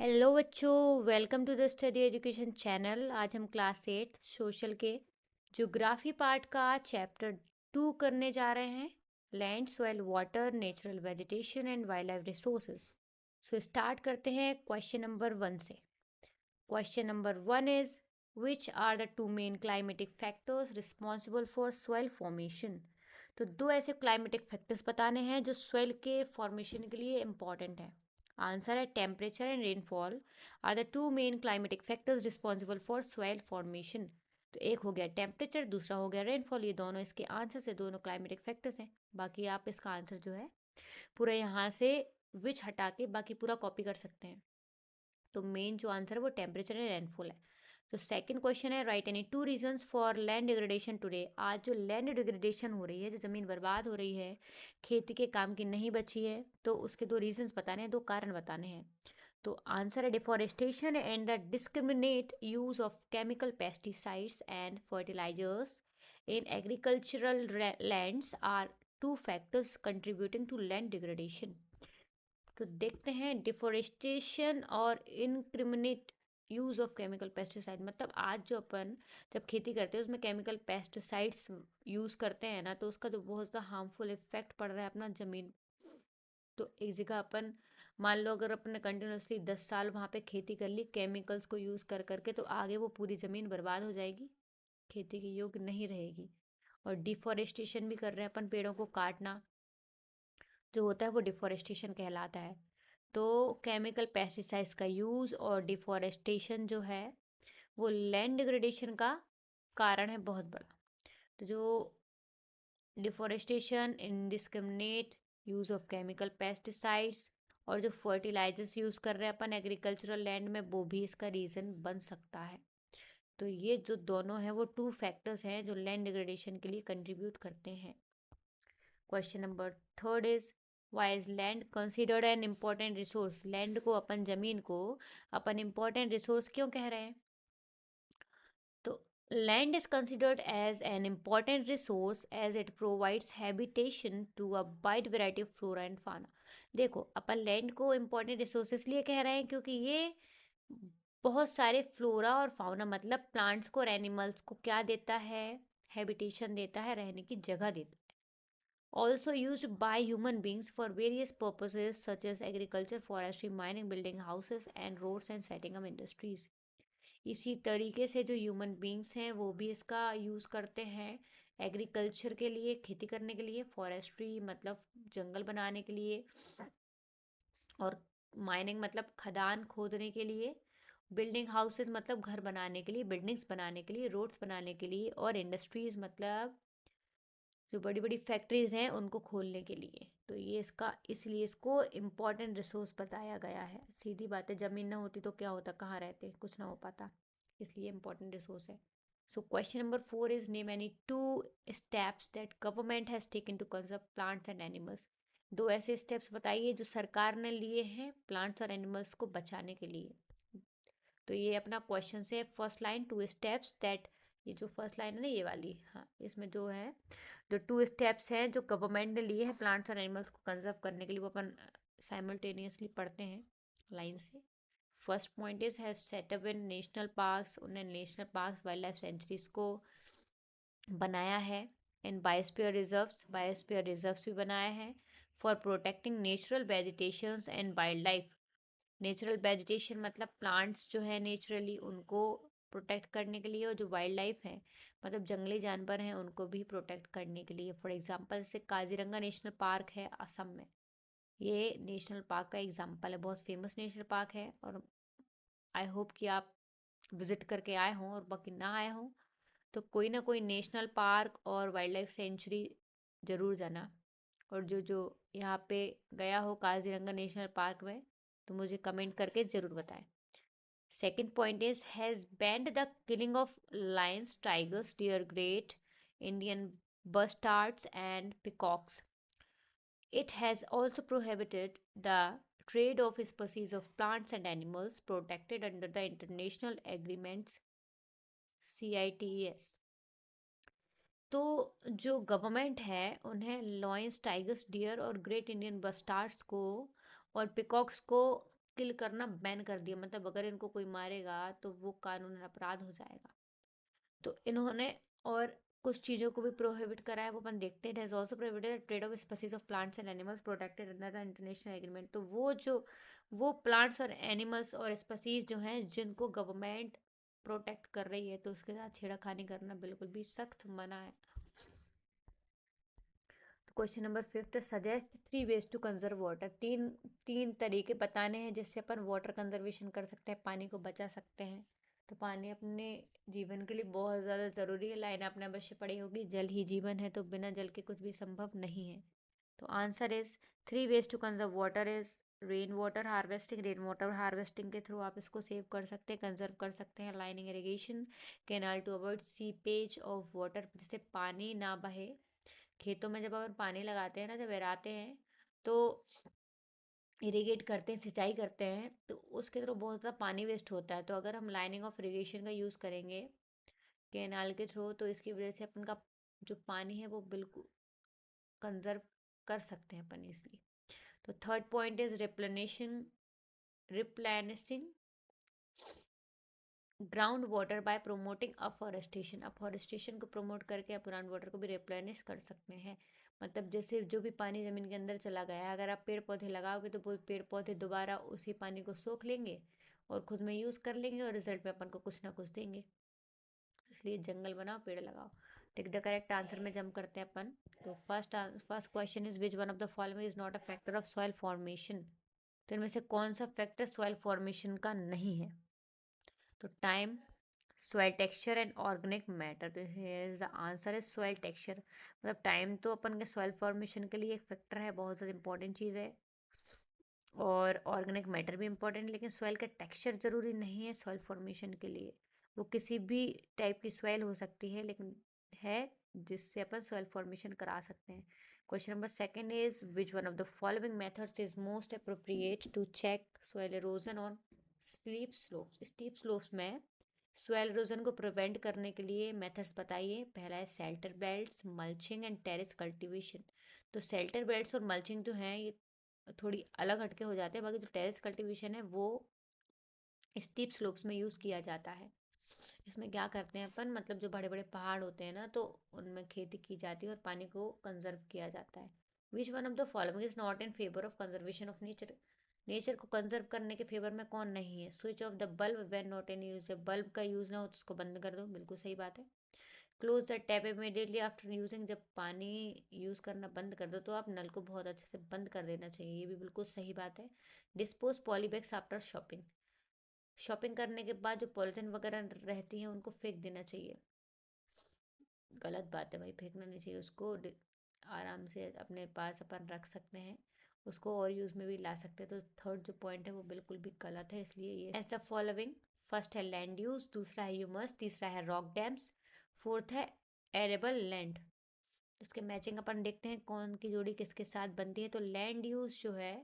Hello बच्चों, welcome to the study education channel. आज हम क्लास 8 सोशल के ज्योग्राफी पार्ट का चैप्टर 2 करने जा रहे हैं। Land, soil, water, natural vegetation and wild life resources. So start करते हैं क्वेश्चन नंबर 1 से। Question number 1 is which are the two main climatic factors responsible for soil formation. तो दो ऐसे क्लाइमेटिक फैक्टर्स बताने हैं जो सॉइल के फॉर्मेशन के लिए इंपॉर्टेंट है। आंसर है temperature and rainfall are the two main climatic factors responsible for soil formation. तो एक हो गया टेम्परेचर, दूसरा हो गया रेनफॉल। ये दोनों इसके आंसर से दोनों क्लाइमेटिक फैक्टर्स हैं। बाकी आप इसका आंसर जो है पूरा यहाँ से विच हटा के बाकी पूरा कॉपी कर सकते हैं। तो मेन जो आंसर है वो टेम्परेचर एंड रेनफॉल है। तो सेकंड क्वेश्चन है right any two reasons for land degradation today. आज जो लैंड डिग्रेडेशन हो रही है, जो ज़मीन बर्बाद हो रही है, खेती के काम की नहीं बची है, तो उसके दो रीजंस बताने हैं, दो कारण बताने हैं। तो आंसर है deforestation and the discriminate use of chemical pesticides and fertilisers in agricultural lands are two factors contributing to land degradation. तो देखते हैं डिफोरेस्टेशन और incriminate use of chemical pesticide. मतलब आज जो अपन जब खेती करते हैं उसमें केमिकल पेस्टिसाइड्स यूज़ करते हैं ना, तो उसका जो बहुत ज़्यादा हार्मफुल इफेक्ट पड़ रहा है अपना ज़मीन। तो एक जगह अपन मान लो अगर अपन ने कंटिन्यूसली 10 साल वहाँ पे खेती कर ली केमिकल्स को यूज़ कर करके, तो आगे वो पूरी ज़मीन बर्बाद हो जाएगी, खेती के योग्य नहीं रहेगी। और डिफोरेस्टेशन भी कर रहे हैं अपन, पेड़ों को काटना जो होता है वो डिफॉरेस्टेशन कहलाता है। तो केमिकल पेस्टिसाइड्स का यूज़ और डिफॉरेस्टेशन जो है वो लैंड डिग्रेडेशन का कारण है बहुत बड़ा। तो जो deforestation, indiscriminate use of chemical pesticides और जो फर्टिलाइजर्स यूज़ कर रहे हैं अपन एग्रीकल्चरल लैंड में, वो भी इसका रीज़न बन सकता है। तो ये जो दोनों हैं वो टू फैक्टर्स हैं जो लैंड डिग्रेडेशन के लिए कंट्रीब्यूट करते हैं। Question number third is why is land considered an important resource. Land को, अपन जमीन को अपन इम्पॉर्टेंट रिसोर्स क्यों कह रहे हैं? तो land is considered as an important resource as it provides habitation to a wide variety of flora and fauna. देखो, अपन लैंड को इम्पॉर्टेंट रिसोर्स इसलिए कह रहे हैं क्योंकि ये बहुत सारे फ्लोरा और फाउना मतलब प्लांट्स को और एनिमल्स को क्या देता है? हैबिटेशन देता है, रहने की जगह देता है। Also used by human beings for various purposes such as agriculture, forestry, mining, building houses and roads and setting up industries। इसी तरीके से जो ह्यूमन बींग्स हैं वो भी इसका यूज़ करते हैं एग्रीकल्चर के लिए, खेती करने के लिए, फॉरेस्ट्री मतलब जंगल बनाने के लिए, और माइनिंग मतलब खदान खोदने के लिए, बिल्डिंग हाउसेस मतलब घर बनाने के लिए, बिल्डिंग्स बनाने के लिए, रोड्स बनाने के लिए, और इंडस्ट्रीज मतलब जो बड़ी बड़ी फैक्ट्रीज हैं उनको खोलने के लिए। तो ये इसका, इसलिए इसको इम्पोर्टेंट रिसोर्स बताया गया है। सीधी बात है, ज़मीन ना होती तो क्या होता, कहाँ रहते, कुछ ना हो पाता, इसलिए इम्पोर्टेंट रिसोर्स है। So question number 4 is name any two steps that government has taken to conserve plants and animals. दो ऐसे स्टेप्स बताइए जो सरकार ने लिए हैं प्लांट्स और एनिमल्स को बचाने के लिए। तो ये अपना क्वेश्चन से first line to steps that, ये जो फर्स्ट लाइन है ना ये वाली, हाँ, इसमें जो है जो टू स्टेप्स हैं जो गवर्नमेंट ने लिए हैं प्लांट्स और एनिमल्स को कंजर्व करने के लिए, वो अपन साइमल्टेनियसली पढ़ते हैं लाइन से। First point is has setup in national parks, उन्हें national parks wild life sanctuaries को बनाया है। इन बायोस्फीयर रिजर्व्स भी बनाया है for protecting natural vegetations and wild life. Natural vegetation मतलब प्लांट्स जो है नेचुरली उनको प्रोटेक्ट करने के लिए, और जो वाइल्ड लाइफ है मतलब जंगली जानवर हैं उनको भी प्रोटेक्ट करने के लिए। फॉर एग्जांपल जैसे काजीरंगा नेशनल पार्क है असम में, ये नेशनल पार्क का एग्जांपल है, बहुत फेमस नेशनल पार्क है। और आई होप कि आप विजिट करके आए हों, और बाकी ना आए हों तो कोई ना कोई नेशनल पार्क और वाइल्ड लाइफ सेंचुरी ज़रूर जाना। और जो जो यहाँ पे गया हो काजीरंगा नेशनल पार्क में तो मुझे कमेंट करके ज़रूर बताएं। Second point is has banned the killing of lions, tigers, deer, great Indian bustards and peacocks. It has also prohibited the trade of species of plants and animals protected under the international agreements CITES। तो जो government है उन्हें lions, tigers, dear और great Indian बस्टार्ड्स को और peacocks को किल करना ban कर दिया, मतलब अगर इनको कोई मारेगा तो वो कानूनन अपराध हो जाएगा। तो इन्होंने और कुछ चीज़ों को भी प्रोहिबिट करा है, वो अपन देखते हैं। Has also prohibited trade off species of plants and animals protected under the international agreement. तो वो प्लांट्स और एनिमल्स और स्पीसीज जो हैं जिनको गवर्नमेंट प्रोटेक्ट कर रही है, तो उसके साथ छेड़खानी करना बिल्कुल भी सख्त मना है। Question number 5, suggest 3 ways to conserve water. तीन तरीके बताने हैं जिससे अपन वाटर कंजर्वेशन कर सकते हैं, पानी को बचा सकते हैं। तो पानी अपने जीवन के लिए बहुत ज़्यादा ज़रूरी है। लाइन आपने अवश्य पढ़ी होगी, जल ही जीवन है, तो बिना जल के कुछ भी संभव नहीं है। तो answer is 3 ways to conserve water is rain water harvesting. Rain water harvesting के थ्रू आप इसको सेव कर सकते हैं, कंजर्व कर सकते हैं। Lining irrigation canal to avoid seepage of water, जिससे पानी ना बहे। खेतों में जब अपन पानी लगाते हैं ना, जब इराते हैं तो इरिगेट करते हैं, सिंचाई करते हैं, तो उसके थ्रू बहुत ज़्यादा पानी वेस्ट होता है। तो अगर हम लाइनिंग ऑफ इरिगेशन का यूज़ करेंगे कैनाल के थ्रू, तो इसकी वजह से अपन का जो पानी है वो बिल्कुल कंजर्व कर सकते हैं अपन इसलिए। तो third point is replenishing ground water bye promoting afforestation. Afforestation को प्रमोट करके आप ग्राउंड वाटर को भी रिप्लेनिश कर सकते हैं। मतलब जैसे जो भी पानी ज़मीन के अंदर चला गया है, अगर आप पेड़ पौधे लगाओगे तो वो पेड़ पौधे दोबारा उसी पानी को सोख लेंगे और खुद में यूज़ कर लेंगे, और रिजल्ट में अपन को कुछ ना कुछ देंगे। इसलिए जंगल बनाओ, पेड़ लगाओ। टेक द करेक्ट आंसर में जंप करते हैं अपन। तो first question is which one of the following is not a factor of soil formation. तो इनमें से कौन सा फैक्टर सॉइल फॉर्मेशन का नहीं है? तो time, soil texture and organic matter. तो here the answer is soil texture. मतलब टाइम तो अपन के सॉइल फॉर्मेशन के लिए एक फैक्टर है, बहुत ज़्यादा इंपॉर्टेंट चीज़ है, और ऑर्गेनिक मैटर भी इंपॉर्टेंट है, लेकिन सॉइल का टेक्सचर ज़रूरी नहीं है सॉइल फॉर्मेशन के लिए। वो किसी भी टाइप की सॉइल हो सकती है, लेकिन है जिससे अपन सॉइल फॉर्मेशन करा सकते हैं। Question number second is which one of the following methods is most appropriate to check soil erosion on steep slopes. Steep slopes में सॉइल इरोजन को प्रिवेंट करने के लिए मेथड्स बताइए। पहला है shelter belts, mulching and terrace cultivation. तो shelter belts और मल्चिंग जो हैं ये थोड़ी अलग हटके हो जाते हैं, बाकी जो टेरेस कल्टीवेशन है वो स्टीप स्लोप्स में यूज़ किया जाता है। इसमें क्या करते हैं अपन, मतलब जो बड़े बड़े पहाड़ होते हैं ना, तो उनमें खेती की जाती है और पानी को कंजर्व किया जाता है। विच one of the following is not in favour of conservation of nature. Nature को कंजर्व करने के फेवर में कौन नहीं है? Switch off the bulb when not in use. जब बल्ब का यूज़ ना हो तो उसको बंद कर दो, बिल्कुल सही बात है। Close the tap immediately after using. जब पानी यूज़ करना बंद कर दो तो आप नल को बहुत अच्छे से बंद कर देना चाहिए, ये भी बिल्कुल सही बात है। Dispose polybags after shopping. Shopping करने के बाद जो पॉलिथीन वगैरह रहती हैं उनको फेंक देना चाहिए, गलत बात है भाई, फेंकना नहीं चाहिए उसको। आराम से अपने पास अपन रख सकते हैं, उसको और यूज़ में भी ला सकते हैं। तो थर्ड जो पॉइंट है वो बिल्कुल भी गलत है, इसलिए ये एज द फॉलोइंग। फर्स्ट है लैंड यूज, दूसरा है ह्यूमस, तीसरा है रॉक डैम्स, फोर्थ है एरेबल लैंड। इसके मैचिंग अपन देखते हैं कौन की जोड़ी किसके साथ बनती है। तो लैंड यूज जो है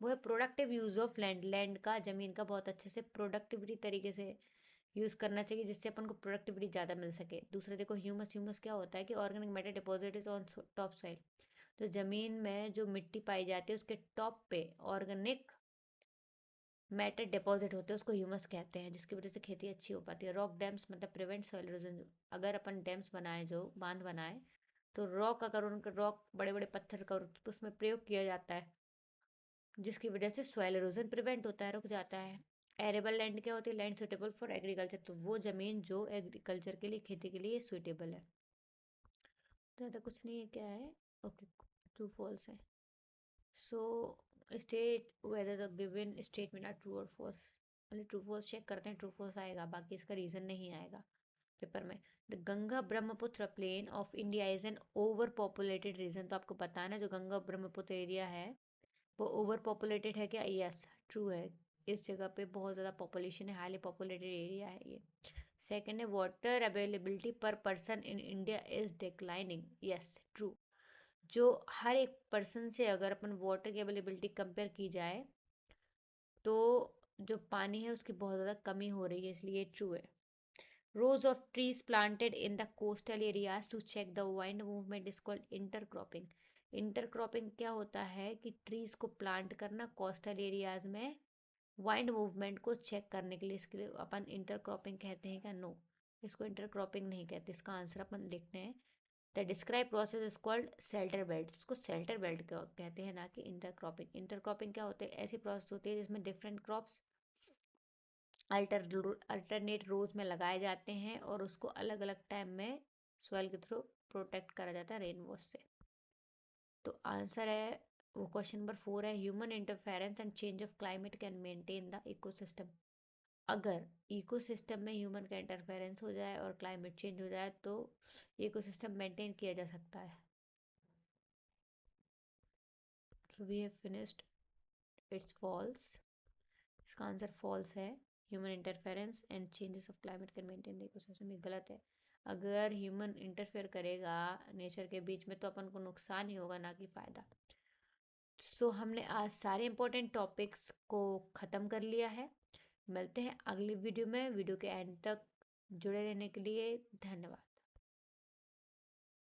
वो है productive use of land. Land का, जमीन का बहुत अच्छे से प्रोडक्टिविटी तरीके से यूज़ करना चाहिए, जिससे अपन को प्रोडक्टिविटी ज़्यादा मिल सके। दूसरा देखो ह्यूमस। ह्यूमस क्या होता है कि organic matter deposited on top soil. तो ज़मीन में जो मिट्टी पाई जाती है उसके टॉप पे ऑर्गेनिक मैटर डिपॉजिट होते हैं, उसको ह्यूमस कहते हैं, जिसकी वजह से खेती अच्छी हो पाती है। रॉक डैम्स मतलब प्रिवेंट सॉइल इरोजन। अगर अपन डैम्स बनाए, जो बांध बनाए, तो रॉक, अगर उनके रॉक बड़े बड़े पत्थर का उसमें प्रयोग किया जाता है, जिसकी वजह से सॉइल इरोजन प्रिवेंट होता है, रुक जाता है। एरेबल लैंड क्या होती है? Land suitable for agriculture. तो वो ज़मीन जो एग्रीकल्चर के लिए, खेती के लिए सुटेबल है। ज़्यादा कुछ नहीं है, क्या है? ओके, ट्रू फॉल्स है। So state whether the given statement are true और फॉल्स। पहले ट्रू फॉल्स चेक करते हैं, ट्रू फॉल्स आएगा, बाकी इसका रीज़न नहीं आएगा पेपर में। The Ganga Brahmaputra plain of India is an over populated region. तो आपको पता है ना, जो गंगा ब्रह्मपुत्र एरिया है वो ओवर पॉपुलेटेड है क्या? यस, ट्रू है। इस जगह पे बहुत ज़्यादा पॉपुलेशन है, हाईली पॉपुलेटेड एरिया है ये। सेकेंड है वाटर अवेलेबिलिटी पर person in India is declining. Yes, true. जो हर एक पर्सन से अगर अपन वाटर की अवेलेबिलिटी कंपेयर की जाए तो जो पानी है उसकी बहुत ज़्यादा कमी हो रही है, इसलिए ट्रू है। Rows of trees planted in the coastal areas to check the wind movement is called intercropping. Intercropping क्या होता है कि ट्रीज को प्लांट करना कोस्टल एरियाज में वाइंड मूवमेंट को चेक करने के लिए इसके लिए अपन इंटरक्रॉपिंग कहते हैं क्या? नो, इसको इंटरक्रॉपिंग नहीं कहते। इसका आंसर अपन लिखते हैं, the describe process is called shelter belt. उसको शेल्टर बेल्ट कहते हैं, ना कि इंटरक्रॉपिंग। इंटरक्रॉपिंग क्या होते हैं? ऐसी प्रोसेस होती है जिसमें डिफरेंट क्रॉप्स अल्टरनेट रोज में लगाए जाते हैं और उसको अलग अलग टाइम में सॉइल के थ्रू प्रोटेक्ट करा जाता है रेन वॉश से। तो आंसर है वो, क्वेश्चन नंबर 4 है, human interference and change of climate can maintain the ecosystem. अगर इकोसिस्टम में ह्यूमन का इंटरफेरेंस हो जाए और क्लाइमेट चेंज हो जाए तो इकोसिस्टम मेंटेन किया जा सकता है। So we have finished, it's false. इसका आंसर फॉल्स है। Human interference and changes of climate can maintain the ecosystem, ये गलत है। अगर ह्यूमन इंटरफेयर करेगा नेचर के बीच में तो अपन को नुकसान ही होगा, ना कि फायदा। सो हमने आज सारे इंपॉर्टेंट टॉपिक्स को ख़त्म कर लिया है। मिलते हैं अगली वीडियो में। वीडियो के एंड तक जुड़े रहने के लिए धन्यवाद।